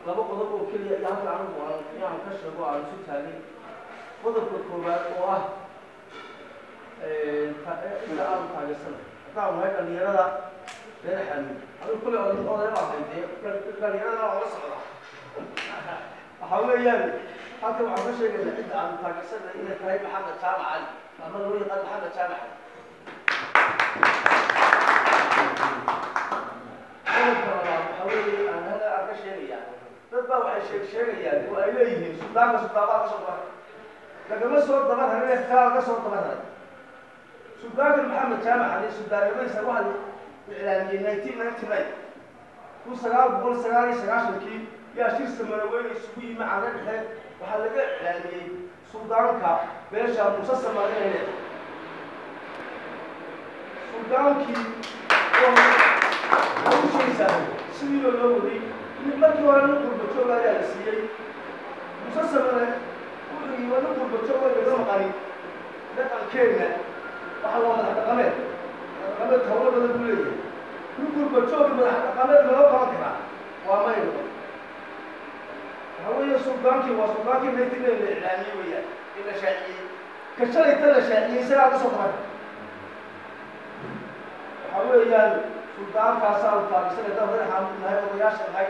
laba qodob oo keliya iyo halka anigu aan ka sheego aan isu taagay qodobka koowaad oo ah inta aan taageersanay haddaan wahay dhalinyarada reer xanuun anigu kulley oday baan haydee dhalinyarada waa la socdaa waxaa weeyaan halkan waxaan ka sheegaynaa cidda aan taageersanay inay tahay maxamed jaamac cali ama loo yaqaan maxamed jaamac cali waxaa weeye aan ka sheegayaa dad baa waxay sheegayaan oo ay leeyihiin suldaanka suldaanbaa ka soo dabaray lagama soo dabarharin kaal ka soo dabarharay suldaanka maxamed jaamac cali suldaanimadiisa waxaa iclaamiyey 1999 yaa shir samanaweyne isugu yimi caana dhexe waxaa laga iclaamiyey suldaanka beesha muuse samarinayne suldaankii oo ushaysaa sidii loo waday markii hore nin qurbajoog ayaa la siiyey muuse samane wuxuu yii nin qurbajoog laga maqanin dhaqankeena waxaa loo madax dhaqameed hawlo badan buu leeyahay nin qurbajoog madax dhaqameed loo qaban karaa waa mayno waxaa weeye suldaankii waa suldaankii maytina la iclaamiyey weeyaan in la shaaciyey ka shalayta la shaaciyey isagaa ka soo daran waxaa weeyaan suldaankaasa u taageersanay dad madaxaan nahay odayaasha nahay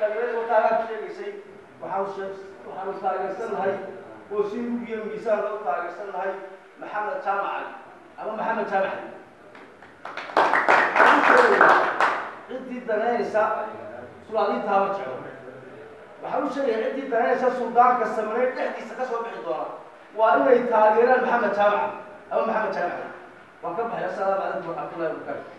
dhalinyarada wataagaa ku sheegaysay waxaanu taageersan nahay oo si rugiyo miisaan loo taageersan nahay maxamed jaamac cali ama maxamed jaamac cali ciddii danaynaysa sulaadiintaaba jeclo waxaa u sheegaya ciddii danaynaysa suldaanka samaneyn dhexdiisa ka soo bixi doona waa inay taageeraan maxamed jaamac ama maxamed jaamac cali waan ka baxay assalaamu calaykum waraxmatullahi wabarakaatu